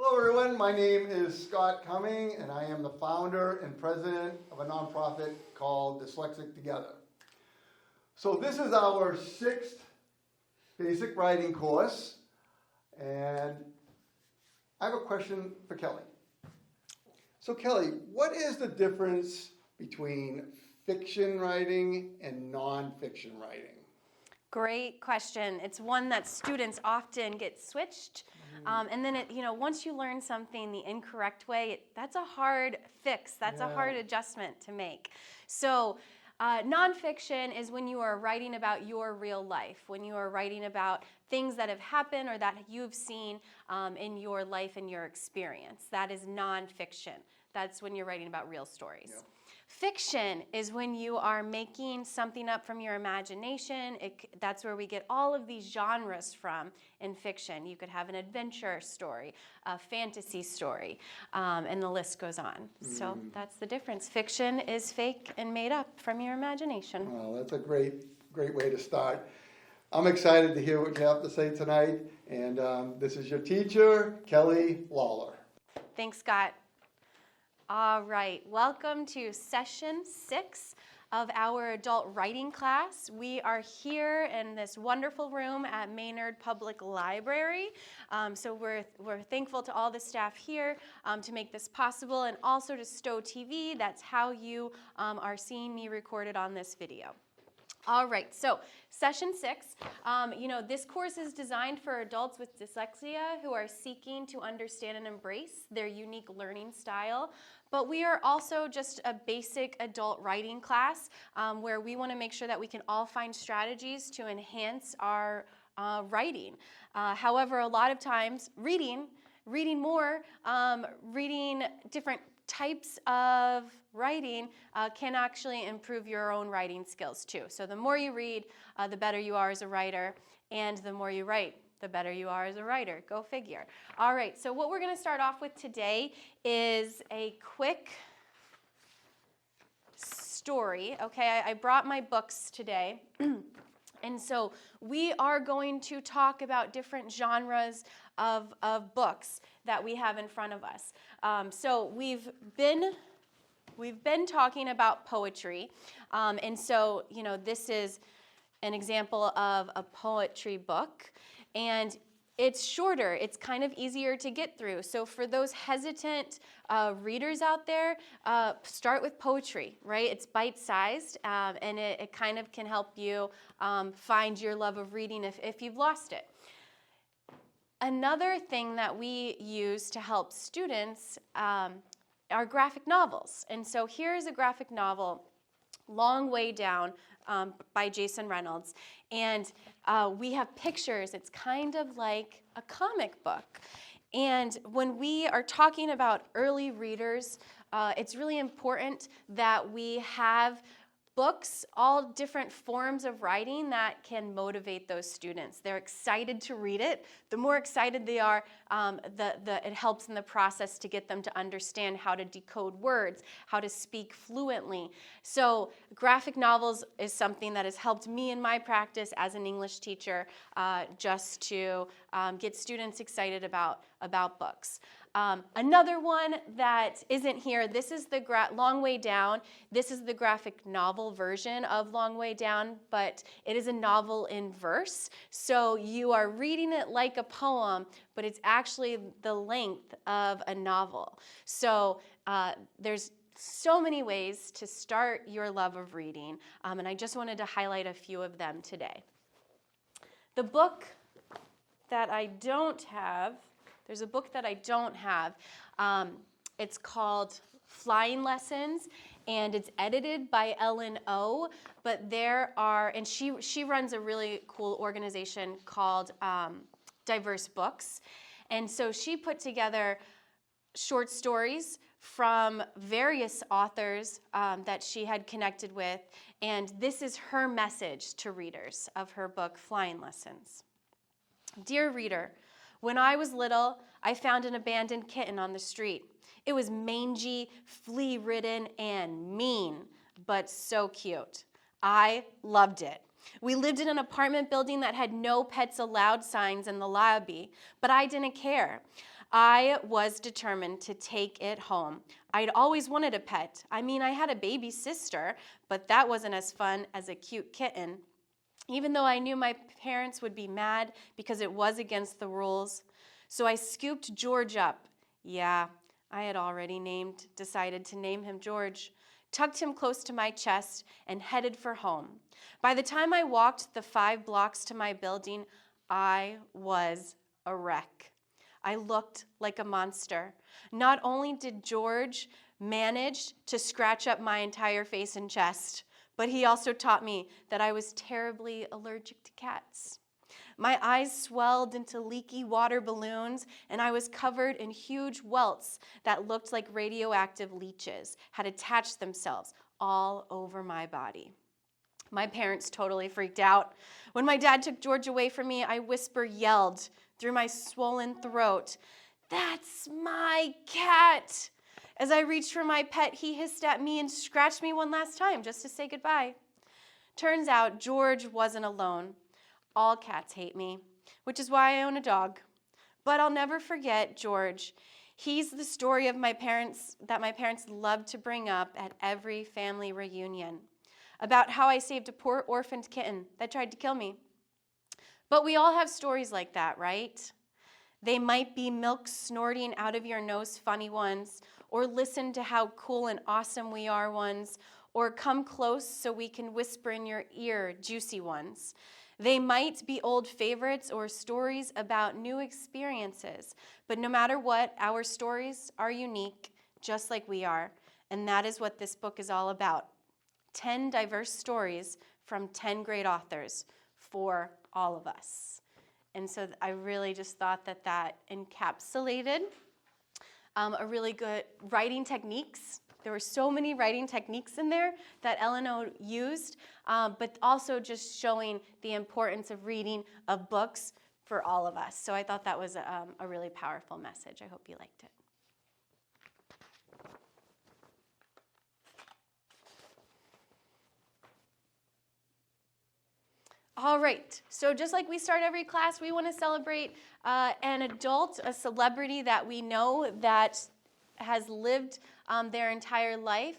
Hello everyone, my name is Scott Cumming and I am the founder and president of a nonprofit called Dyslexic Together. So this is our 6th basic writing course and I have a question for Kelly. So Kelly, what is the difference between fiction writing and nonfiction writing? Great question. It's one that students often get switched. And then, once you learn something the incorrect way, that's a hard fix. That's a hard adjustment to make. So nonfiction is when you are writing about your real life, when you are writing about things that have happened or that you've seen in your life and your experience. That is nonfiction. That's when you're writing about real stories. Yeah. Fiction is when you are making something up from your imagination. That's where we get all of these genres from in fiction. You could have an adventure story, a fantasy story, and the list goes on. So that's the difference. Fiction is fake and made up from your imagination. Well, that's a great way to start. I'm excited to hear what you have to say tonight. And this is your teacher, Kelly Lawler. Thanks, Scott. All right, welcome to session 6 of our adult writing class. We are here in this wonderful room at Maynard Public Library. So we're thankful to all the staff here to make this possible, and also to Stowe TV. That's how you are seeing me recorded on this video. All right, so session 6, this course is designed for adults with dyslexia who are seeking to understand and embrace their unique learning style. But we are also just a basic adult writing class where we want to make sure that we can all find strategies to enhance our writing. However, a lot of times reading more, reading different types of writing can actually improve your own writing skills too. So the more you read, the better you are as a writer, and the more you write, the better you are as a writer. Go figure. All right, so what we're going to start off with today is a quick story. Okay, I brought my books today. And so we are going to talk about different genres of books that we have in front of us. So we've been talking about poetry, and so this is an example of a poetry book, and it's shorter. It's kind of easier to get through. So for those hesitant readers out there, start with poetry, right? It's bite-sized, and it kind of can help you find your love of reading if you've lost it. Another thing that we use to help students are graphic novels. And so here's a graphic novel, Long Way Down, by Jason Reynolds. And we have pictures. It's kind of like a comic book. And when we are talking about early readers, it's really important that we have books, all different forms of writing that can motivate those students. They're excited to read it. The more excited they are, it helps in the process to get them to understand how to decode words, how to speak fluently. So graphic novels is something that has helped me in my practice as an English teacher, just to get students excited about books. Another one that isn't here, this is the Long Way Down. This is the graphic novel version of Long Way Down, but it is a novel in verse. So you are reading it like a poem, but it's actually the length of a novel. So there's so many ways to start your love of reading, and I just wanted to highlight a few of them today. The book that I don't have, there's a book that I don't have. It's called Flying Lessons, and it's edited by Ellen O. But there are, and she runs a really cool organization called Diverse Books. And so she put together short stories from various authors that she had connected with. And this is her message to readers of her book, Flying Lessons. Dear reader, when I was little, I found an abandoned kitten on the street. It was mangy, flea-ridden, and mean, but so cute. I loved it. We lived in an apartment building that had no pets allowed signs in the lobby, but I didn't care. I was determined to take it home. I'd always wanted a pet. I mean, I had a baby sister, but that wasn't as fun as a cute kitten. Even though I knew my parents would be mad because it was against the rules. So I scooped George up. Yeah, I had already decided to name him George, tucked him close to my chest, and headed for home. By the time I walked the 5 blocks to my building, I was a wreck. I looked like a monster. Not only did George manage to scratch up my entire face and chest, but he also taught me that I was terribly allergic to cats. My eyes swelled into leaky water balloons, and I was covered in huge welts that looked like radioactive leeches had attached themselves all over my body. My parents totally freaked out. When my dad took George away from me, I yelled through my swollen throat, "That's my cat!" As I reached for my pet, he hissed at me and scratched me one last time just to say goodbye. Turns out George wasn't alone. All cats hate me, which is why I own a dog. But I'll never forget George. He's the story of my parents that my parents loved to bring up at every family reunion, about how I saved a poor orphaned kitten that tried to kill me. But we all have stories like that, right? They might be milk snorting out of your nose funny ones, or listen to how cool and awesome we are ones, or come close so we can whisper in your ear juicy ones. They might be old favorites or stories about new experiences, but no matter what, our stories are unique, just like we are, and that is what this book is all about. 10 diverse stories from 10 great authors for all of us. And so I really just thought that that encapsulated a really good writing techniques. There were so many writing techniques in there that Eleanor used, but also just showing the importance of reading of books for all of us. So I thought that was a really powerful message. I hope you liked it. All right, so just like we start every class, we want to celebrate an adult, a celebrity that we know that has lived their entire life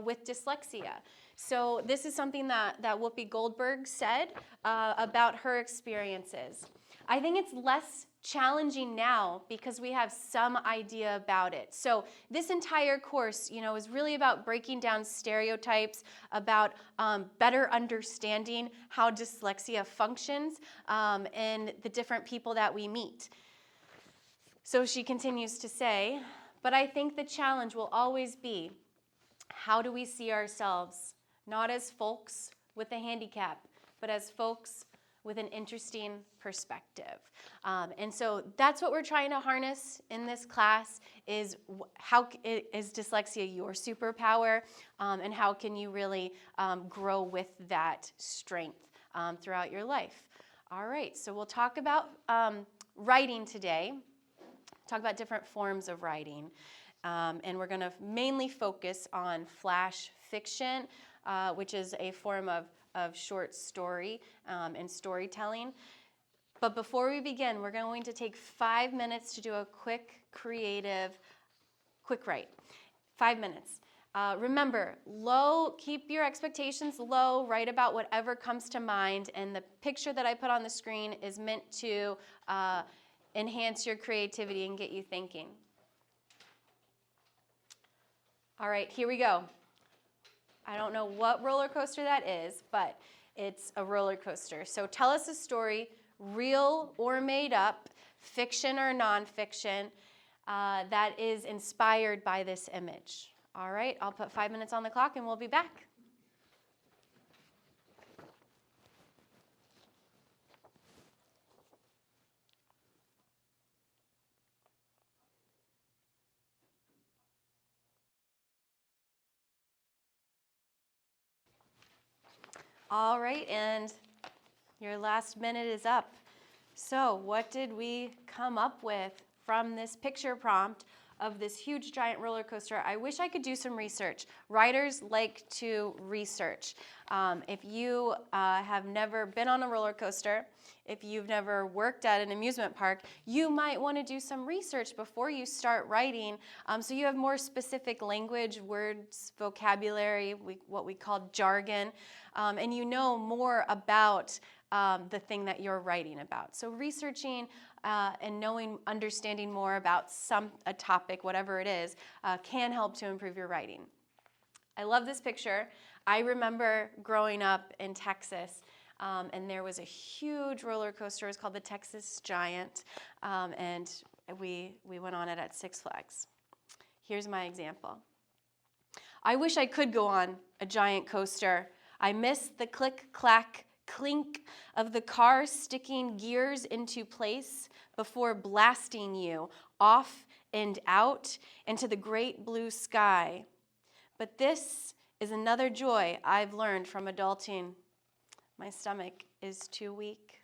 with dyslexia. So this is something that Whoopi Goldberg said about her experiences. I think it's less challenging now because we have some idea about it. So this entire course, is really about breaking down stereotypes, about better understanding how dyslexia functions and the different people that we meet. So she continues to say, but I think the challenge will always be, how do we see ourselves, not as folks with a handicap, but as folks with an interesting perspective. And so that's what we're trying to harness in this class is how is dyslexia your superpower, and how can you really grow with that strength throughout your life. All right, so we'll talk about writing today, talk about different forms of writing, and we're going to mainly focus on flash fiction, which is a form of short story and storytelling. But before we begin, we're going to take 5 minutes to do a quick write. 5 minutes. Remember, keep your expectations low, write about whatever comes to mind, and the picture that I put on the screen is meant to enhance your creativity and get you thinking. All right, here we go. I don't know what roller coaster that is, but it's a roller coaster. So tell us a story, real or made up, fiction or nonfiction, that is inspired by this image. All right, I'll put 5 minutes on the clock and we'll be back. All right, and your last minute is up. So what did we come up with from this picture prompt of this huge giant roller coaster, I wish I could do some research. Writers like to research. If you have never been on a roller coaster, if you've never worked at an amusement park, you might want to do some research before you start writing, so you have more specific language, words, vocabulary, what we call jargon, and you know more about the thing that you're writing about. So researching and understanding more about a topic, whatever it is, can help to improve your writing. I love this picture. I remember growing up in Texas, and there was a huge roller coaster. It was called the Texas Giant, and we went on it at Six Flags. Here's my example. I wish I could go on a giant coaster. I miss the click, clack, clink of the car sticking gears into place before blasting you off and out into the great blue sky. But this is another joy I've learned from adulting. My stomach is too weak.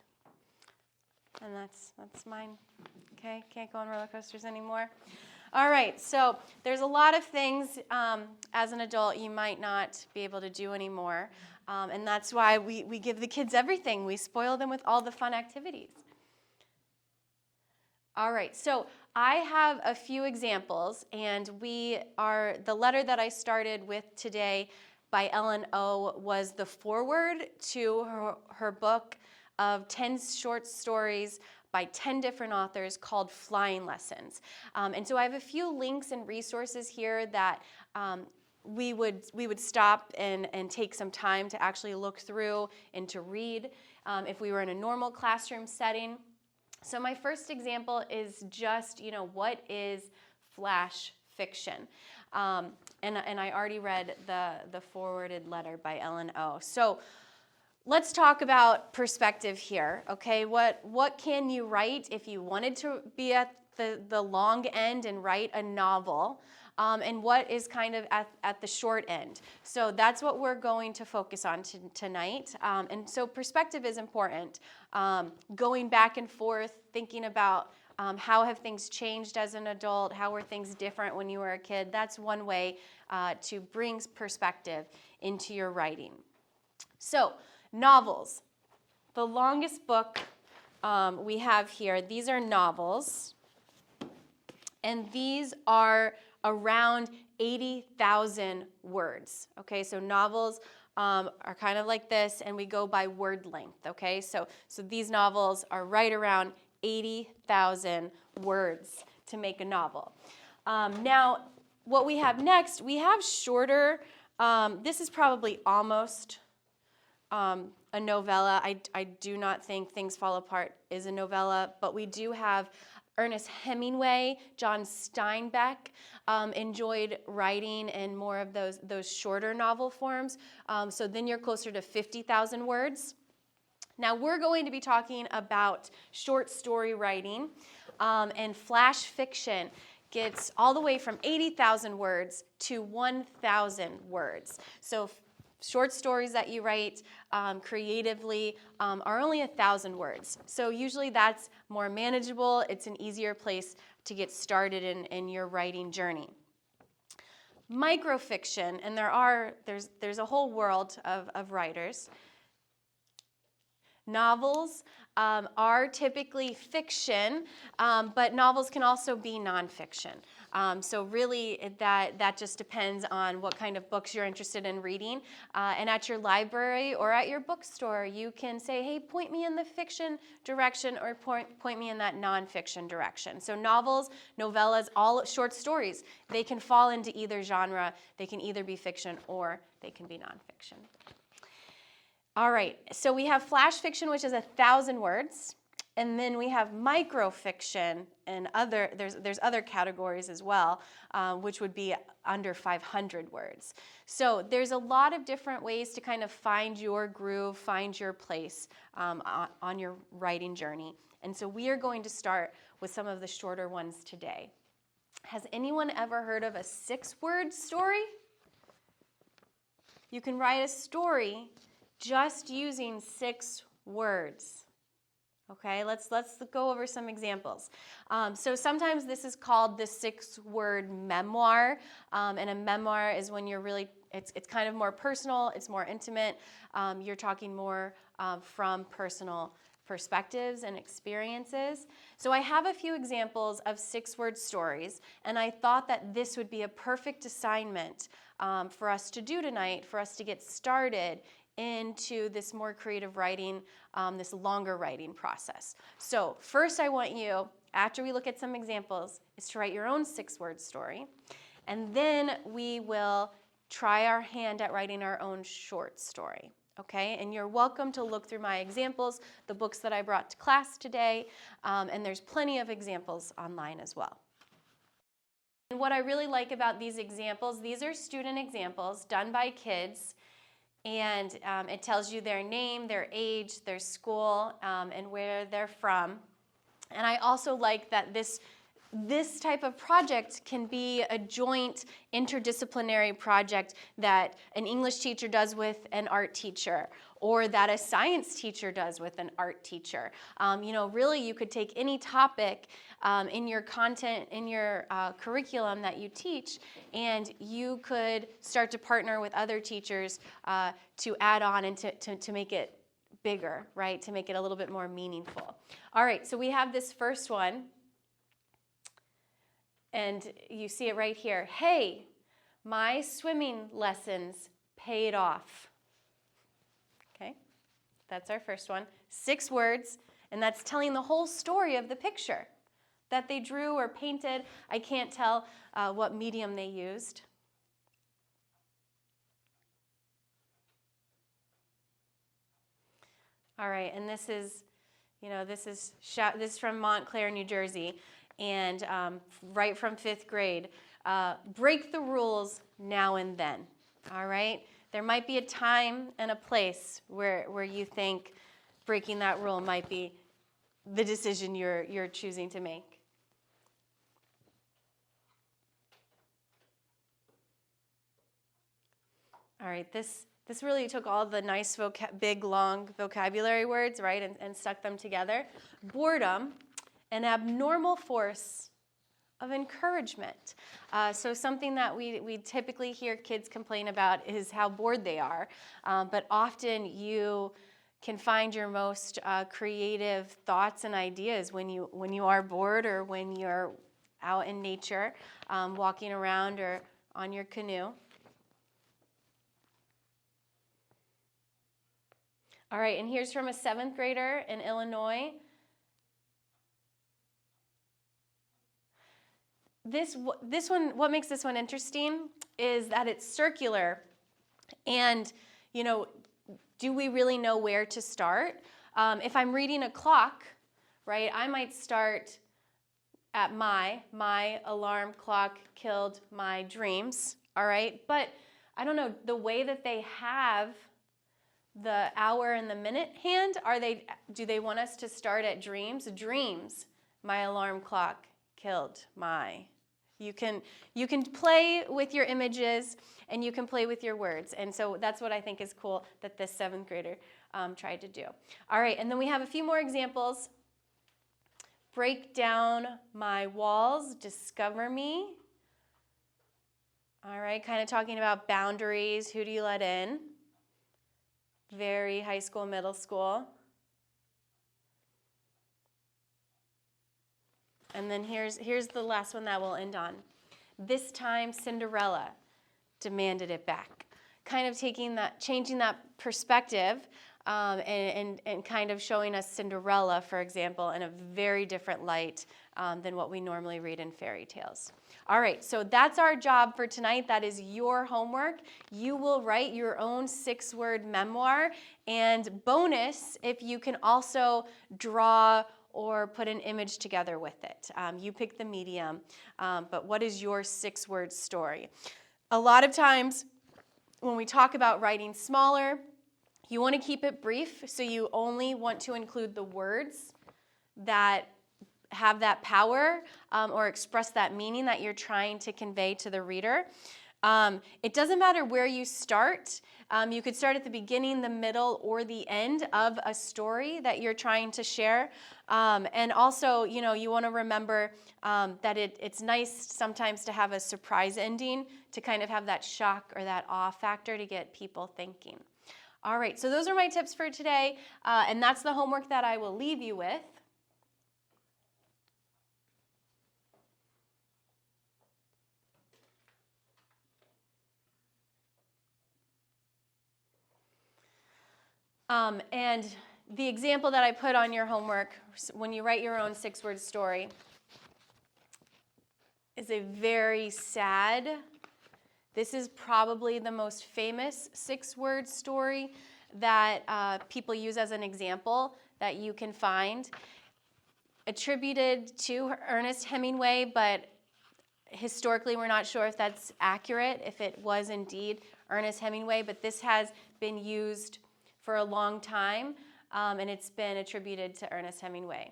And that's mine. Okay, can't go on roller coasters anymore. All right, so there's a lot of things as an adult you might not be able to do anymore. And that's why we give the kids everything. We spoil them with all the fun activities. All right, so I have a few examples, and the letter that I started with today by Ellen O was the foreword to her book of 10 short stories by 10 different authors called Flying Lessons. And so I have a few links and resources here that we would stop and take some time to actually look through and to read if we were in a normal classroom setting. So my first example is just, what is flash fiction? And I already read the forwarded letter by Ellen O. So let's talk about perspective here, okay? What can you write if you wanted to be at the long end and write a novel? And what is kind of at the short end. So that's what we're going to focus on tonight. And so perspective is important. Going back and forth, thinking about how have things changed as an adult, how were things different when you were a kid. That's one way to bring perspective into your writing. So novels. The longest book we have here, these are novels. And these are around 80,000 words, okay? So novels are kind of like this, and we go by word length, okay? So these novels are right around 80,000 words to make a novel. Now, what we have next, we have shorter, this is probably almost a novella. I do not think Things Fall Apart is a novella, but we do have Ernest Hemingway, John Steinbeck enjoyed writing in more of those shorter novel forms. So then you're closer to 50,000 words. Now we're going to be talking about short story writing, and flash fiction gets all the way from 80,000 words to 1,000 words. So short stories that you write creatively are only 1,000 words. So usually that's more manageable. It's an easier place to get started in your writing journey. Microfiction, and there's a whole world of writers. Novels are typically fiction, but novels can also be nonfiction. So really that just depends on what kind of books you're interested in reading. And at your library or at your bookstore, you can say, hey, point me in the fiction direction or point me in that nonfiction direction. So novels, novellas, all short stories, they can fall into either genre. They can either be fiction or they can be nonfiction. All right, so we have flash fiction, which is 1,000 words, and then we have microfiction and there's other categories as well, which would be under 500 words. So there's a lot of different ways to kind of find your groove, find your place on your writing journey. And so we are going to start with some of the shorter ones today. Has anyone ever heard of a 6-word story? You can write a story just using 6 words. Okay, let's go over some examples. So sometimes this is called the 6-word memoir, and a memoir is when you're really, it's kind of more personal, it's more intimate. You're talking more from personal perspectives and experiences. So I have a few examples of 6-word stories, and I thought that this would be a perfect assignment for us to do tonight, for us to get started into this more creative writing, this longer writing process. So first I want you, after we look at some examples, is to write your own 6-word story. And then we will try our hand at writing our own short story. Okay, and you're welcome to look through my examples, the books that I brought to class today, and there's plenty of examples online as well. And what I really like about these examples, these are student examples done by kids, and it tells you their name, their age, their school, and where they're from. And I also like that this type of project can be a joint interdisciplinary project that an English teacher does with an art teacher, or that a science teacher does with an art teacher. Really you could take any topic in your content, in your curriculum that you teach, and you could start to partner with other teachers to add on and to make it bigger, right? To make it a little bit more meaningful. All right, so we have this first one. And you see it right here. Hey, my swimming lessons paid off. Okay, that's our first one. 6 words, and that's telling the whole story of the picture that they drew or painted. I can't tell what medium they used. All right, and this is from Montclair, New Jersey. And right from 5th grade, break the rules now and then, all right? There might be a time and a place where you think breaking that rule might be the decision you're choosing to make. All right, this really took all the nice big, long vocabulary words, right, and stuck them together. Boredom. An abnormal force of encouragement. So something that we typically hear kids complain about is how bored they are. But often you can find your most creative thoughts and ideas when you are bored, or when you're out in nature, walking around or on your canoe. All right, and here's from a 7th grader in Illinois. This one, what makes this one interesting is that it's circular, and do we really know where to start? If I'm reading a clock, right, I might start at my alarm clock killed my dreams, all right? But I don't know, the way that they have the hour and the minute hand, do they want us to start at dreams? Dreams, my alarm clock killed my. You can play with your images, and you can play with your words. And so that's what I think is cool that this 7th grader tried to do. All right, and then we have a few more examples. Break down my walls, discover me. All right, kind of talking about boundaries. Who do you let in? Very high school, middle school. And then here's the last one that we'll end on. This time Cinderella demanded it back. Kind of changing that perspective, and kind of showing us Cinderella, for example, in a very different light than what we normally read in fairy tales. All right, so that's our job for tonight. That is your homework. You will write your own 6-word memoir, and bonus if you can also draw or put an image together with it. You pick the medium, but what is your 6-word story? A lot of times when we talk about writing smaller, you want to keep it brief, so you only want to include the words that have that power or express that meaning that you're trying to convey to the reader. It doesn't matter where you start. You could start at the beginning, the middle, or the end of a story that you're trying to share. And also, you want to remember that it's nice sometimes to have a surprise ending to kind of have that shock or that awe factor to get people thinking. All right, so those are my tips for today, and that's the homework that I will leave you with. And the example that I put on your homework, when you write your own 6-word story, is a very sad. This is probably the most famous 6-word story that people use as an example that you can find. Attributed to Ernest Hemingway, but historically we're not sure if that's accurate, if it was indeed Ernest Hemingway, but this has been used for a long time, and it's been attributed to Ernest Hemingway.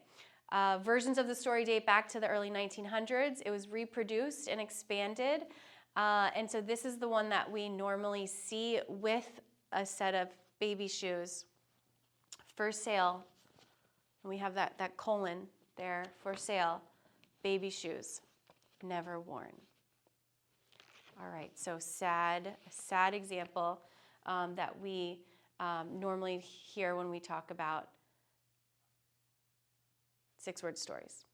Versions of the story date back to the early 1900s. It was reproduced and expanded, and so this is the one that we normally see with a set of baby shoes. For sale, and we have that colon there, for sale, baby shoes, never worn. All right, so sad example that we normally hear when we talk about 6-word stories.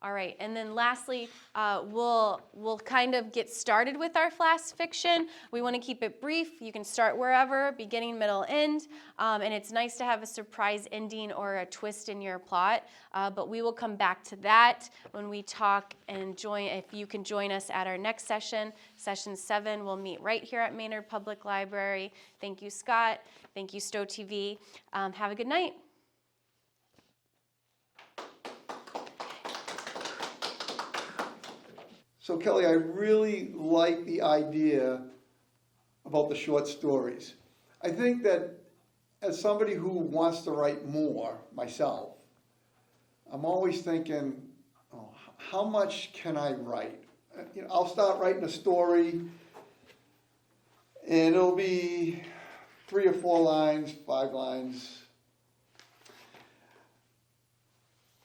All right, and then lastly, we'll kind of get started with our fast fiction. We want to keep it brief. You can start wherever, beginning, middle, end, and it's nice to have a surprise ending or a twist in your plot, but we will come back to that when we talk and join. If you can join us at our next session, session 7, we'll meet right here at Maynard Public Library. Thank you, Scott. Thank you, Stowe TV. Have a good night. So Kelly, I really like the idea about the short stories. I think that as somebody who wants to write more myself, I'm always thinking, how much can I write? I'll start writing a story and it'll be 3 or 4 lines, 5 lines.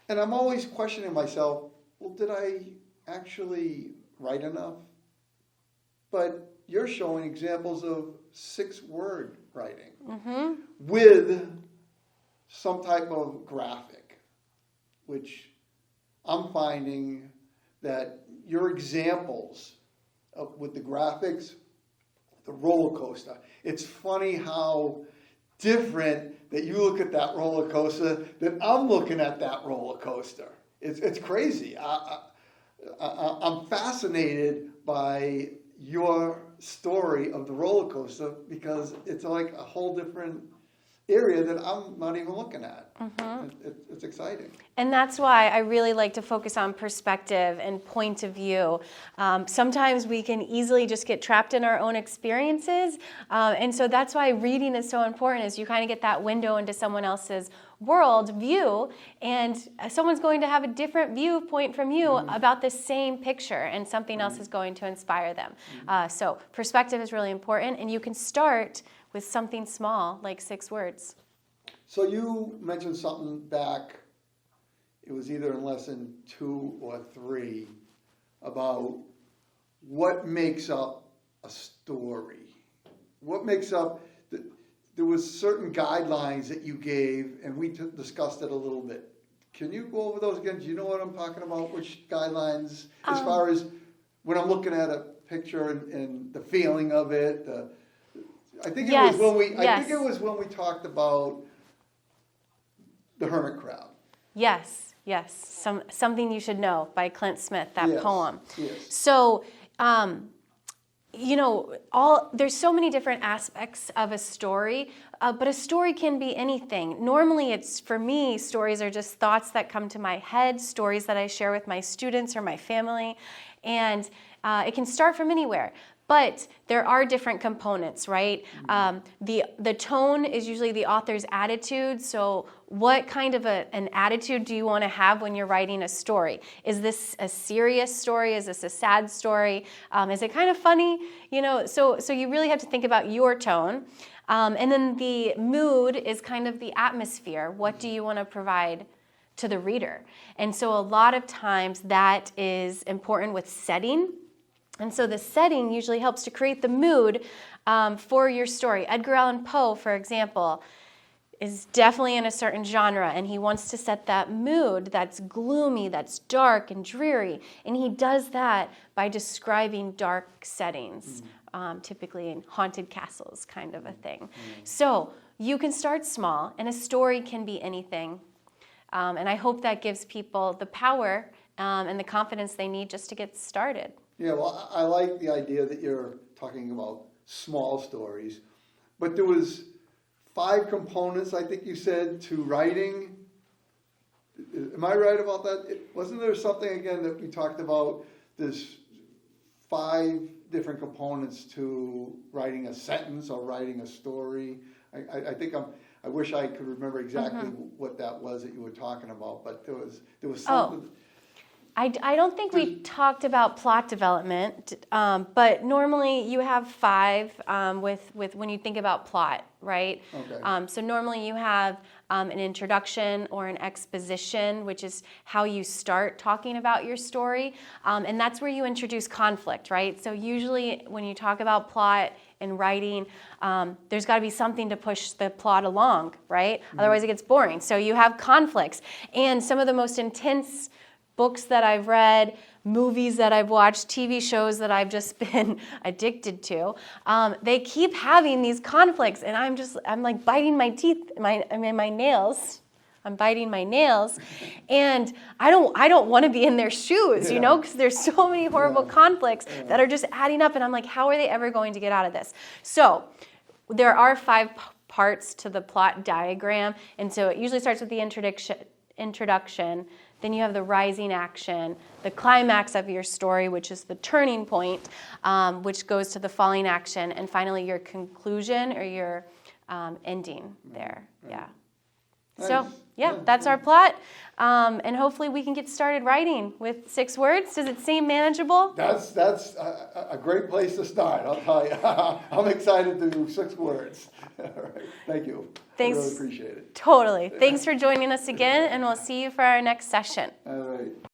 And I'm always questioning myself, well, did I actually write enough? But you're showing examples of 6-word writing with some type of graphic, which I'm finding that your examples with the graphics, the roller coaster, it's funny how different that you look at that roller coaster than I'm looking at that roller coaster. It's crazy. I'm fascinated by your story of the roller coaster because it's like a whole different area that I'm not even looking at. It's exciting. And that's why I really like to focus on perspective and point of view. Sometimes we can easily just get trapped in our own experiences. And so that's why reading is so important, is you kind of get that window into someone else's world view, and someone's going to have a different viewpoint from you about the same picture, and something else is going to inspire them. So perspective is really important, and you can start with something small, like 6 words. So you mentioned something back, it was either in lesson 2 or 3, about what makes up a story. What makes up, there was certain guidelines that you gave, and we discussed it a little bit. Can you go over those again? Do you know what I'm talking about? Which guidelines, as far as when I'm looking at a picture and the feeling of it, I think it was when we talked about the hermit crab. Yes. Something You Should Know by Clint Smith, that poem. Yes. So, there's so many different aspects of a story, but a story can be anything. Normally, for me, stories are just thoughts that come to my head, stories that I share with my students or my family, and it can start from anywhere. But there are different components, right? The tone is usually the author's attitude. So what kind of an attitude do you want to have when you're writing a story? Is this a serious story? Is this a sad story? Is it kind of funny? You know, so you really have to think about your tone. And then the mood is kind of the atmosphere. What do you want to provide to the reader? And so a lot of times that is important with setting. And so the setting usually helps to create the mood for your story. Edgar Allan Poe, for example, is definitely in a certain genre, and he wants to set that mood that's gloomy, that's dark and dreary. And he does that by describing dark settings, typically in haunted castles kind of a thing. So you can start small, and a story can be anything. And I hope that gives people the power and the confidence they need just to get started. Yeah, well, I like the idea that you're talking about small stories, but there was 5 components, I think you said, to writing. Am I right about that? Wasn't there something, again, that we talked about, there's 5 different components to writing a sentence or writing a story? I think I wish I could remember exactly what that was that you were talking about, but there was something. I don't think we talked about plot development, but normally you have 5 with when you think about plot, right? Okay. So normally you have an introduction or an exposition, which is how you start talking about your story, and that's where you introduce conflict, right? So usually when you talk about plot in writing, there's got to be something to push the plot along, right? Otherwise it gets boring. So you have conflicts, and some of the most intense books that I've read, movies that I've watched, TV shows that I've just been addicted to, they keep having these conflicts, and I'm like biting my teeth, my nails. I'm biting my nails, and I don't want to be in their shoes, you know, because there's so many horrible conflicts that are just adding up, and I'm like, how are they ever going to get out of this? So there are 5 parts to the plot diagram, and so it usually starts with the introduction. Then you have the rising action, the climax of your story, which is the turning point, which goes to the falling action, and finally your conclusion or your ending there. Yeah. Nice. So, that's our plot. And hopefully we can get started writing with 6 words. Does it seem manageable? That's a great place to start, I'll tell you. I'm excited to do 6 words. All right. Thank you. Thanks. I really appreciate it. Totally. Thanks for joining us again, and we'll see you for our next session. All right.